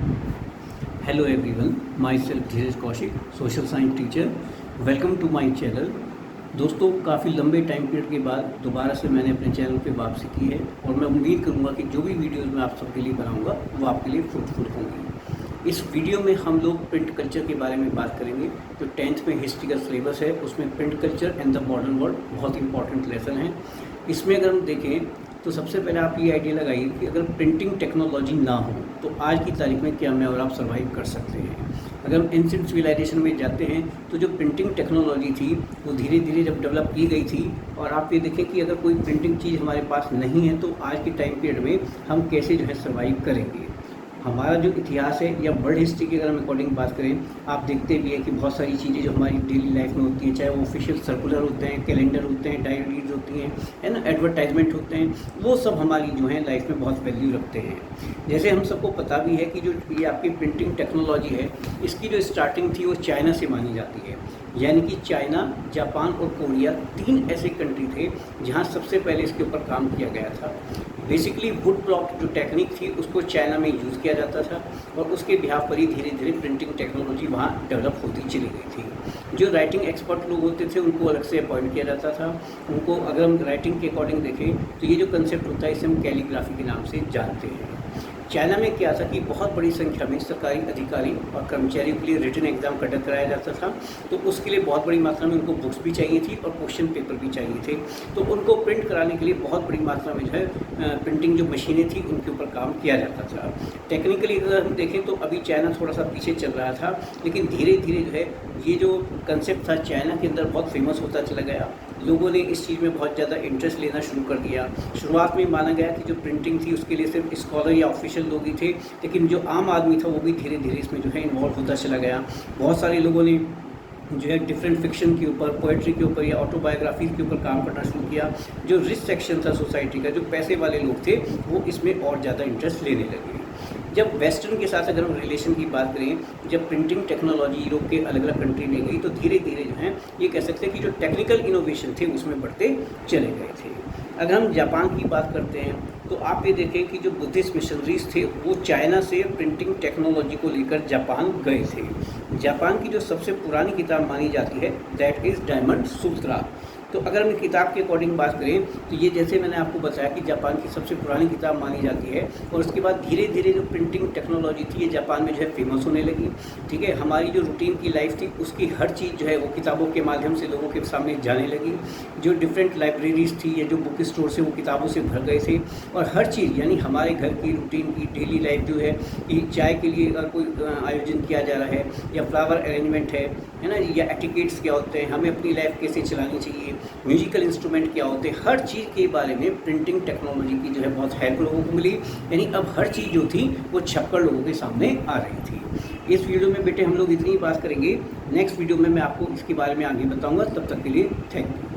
Hello everyone, myself Dheeraj Kaushik, social science teacher. Welcome to my channel. दोस्तों, काफ़ी लंबे time period के बाद दोबारा से मैंने अपने चैनल पे वापसी की है और मैं उम्मीद करूंगा कि जो भी वीडियोस मैं आप सबके लिए बनाऊंगा वो आपके लिए फ्रूटफुल होंगी। इस वीडियो में हम लोग प्रिंट कल्चर के बारे में बात करेंगे। जो 10th में हिस्ट्री का सिलेबस है उसमें print culture and the modern world बहुत इंपॉर्टेंट लेसन है। इसमें अगर हम देखें तो सबसे पहले आप ये आइडिया लगाइए कि अगर प्रिंटिंग टेक्नोलॉजी ना हो तो आज की तारीख में क्या मैं और आप सर्वाइव कर सकते हैं। अगर हम एंशिएंट सिविलाइजेशन में जाते हैं तो जो प्रिंटिंग टेक्नोलॉजी थी वो धीरे धीरे जब डेवलप की गई थी, और आप ये देखें कि अगर कोई प्रिंटिंग चीज़ हमारे पास नहीं है तो आज के टाइम पीरियड में हम कैसे जो है सर्वाइव करेंगे। हमारा जो इतिहास है या वर्ल्ड हिस्ट्री की अगर हम अकॉर्डिंग बात करें, आप देखते भी हैं कि बहुत सारी चीज़ें जो हमारी डेली लाइफ में होती हैं, चाहे वो ऑफिशियल सर्कुलर होते हैं, कैलेंडर होते हैं, डायरीज होती हैं, है ना, एडवर्टाइजमेंट होते हैं, वो सब हमारी जो है लाइफ में बहुत वैल्यू रखते हैं। जैसे हम सबको पता भी है कि जो ये आपकी प्रिंटिंग टेक्नोलॉजी है इसकी जो स्टार्टिंग थी वो चाइना से मानी जाती है। यानी कि चाइना, जापान और कोरिया 3 ऐसे कंट्री थे जहाँ सबसे पहले इसके ऊपर काम किया गया था। बेसिकली वुड ब्लॉक जो टेक्निक थी उसको चाइना में यूज़ किया जाता था और उसके बिहाफ पर ही धीरे धीरे प्रिंटिंग टेक्नोलॉजी वहाँ डेवलप होती चली गई थी। जो राइटिंग एक्सपर्ट लोग होते थे उनको अलग से अपॉइंट किया जाता था। उनको अगर हम राइटिंग के अकॉर्डिंग देखें तो ये जो कंसेप्ट होता है इसे हम कैलीग्राफी के नाम से जानते हैं। चाइना में क्या था कि बहुत बड़ी संख्या में सरकारी अधिकारी और कर्मचारियों के लिए रिटन एग्जाम कंडक्ट कराया जाता था, तो उसके लिए बहुत बड़ी मात्रा में उनको बुक्स भी चाहिए थी और क्वेश्चन पेपर भी चाहिए थे। तो उनको प्रिंट कराने के लिए बहुत बड़ी मात्रा में जो है प्रिंटिंग जो मशीनें थी उनके ऊपर काम किया जाता था। टेक्निकली अगर हम देखें तो अभी चाइना थोड़ा सा पीछे चल रहा था, लेकिन धीरे धीरे जो है ये जो कंसेप्ट था चाइना के अंदर बहुत फेमस होता चला गया। लोगों ने इस चीज़ में बहुत ज़्यादा इंटरेस्ट लेना शुरू कर दिया। शुरुआत में माना गया कि जो प्रिंटिंग थी उसके लिए सिर्फ स्कॉलर या ऑफिशियल लोग ही थे, लेकिन जो आम आदमी था वो भी धीरे धीरे इसमें जो है इन्वॉल्व होता चला गया। बहुत सारे लोगों ने जो है डिफरेंट फिक्शन के ऊपर, पोएट्री के ऊपर या ऑटोबायोग्राफीज के ऊपर काम करना शुरू किया। जो रिच सेक्शन था सोसाइटी का, जो पैसे वाले लोग थे, वो इसमें और ज़्यादा इंटरेस्ट लेने लगे। जब वेस्टर्न के साथ अगर हम रिलेशन की बात करें, जब प्रिंटिंग टेक्नोलॉजी यूरोप के अलग अलग कंट्री में गई तो धीरे धीरे जो है ये कह सकते हैं कि जो टेक्निकल इनोवेशन थे उसमें बढ़ते चले गए थे। अगर हम जापान की बात करते हैं तो आप ये देखें कि जो बुद्धिस्ट मिशनरीज थे वो चाइना से प्रिंटिंग टेक्नोलॉजी को लेकर जापान गए थे। जापान की जो सबसे पुरानी किताब मानी जाती है दैट इज़ डायमंड सूत्रा। तो अगर हम किताब के अकॉर्डिंग बात करें तो ये जैसे मैंने आपको बताया कि जापान की सबसे पुरानी किताब मानी जाती है, और उसके बाद धीरे धीरे जो प्रिंटिंग टेक्नोलॉजी थी ये जापान में जो है फेमस होने लगी। ठीक है, हमारी जो रूटीन की लाइफ थी उसकी हर चीज़ जो है वो किताबों के माध्यम से लोगों के सामने जाने लगी। जो डिफरेंट लाइब्रेरीज थी या जो बुक स्टोर से वो किताबों से भर गए थे, और हर चीज़ यानी हमारे घर की रूटीन की डेली लाइफ जो है कि चाय के लिए अगर कोई आयोजन किया जा रहा है या फ्लावर अरेंजमेंट है ना, या एटिकेट्स क्या होते हैं, हमें अपनी लाइफ कैसे चलानी चाहिए, म्यूजिकल इंस्ट्रूमेंट क्या होते हैं, हर चीज़ के बारे में प्रिंटिंग टेक्नोलॉजी की जो है बहुत हेल्प लोगों को मिली। यानी अब हर चीज़ जो थी वो छपकर लोगों के सामने आ रही थी। इस वीडियो में बेटे हम लोग इतनी ही बात करेंगे। नेक्स्ट वीडियो में मैं आपको इसके बारे में आगे बताऊंगा। तब तक के लिए थैंक यू।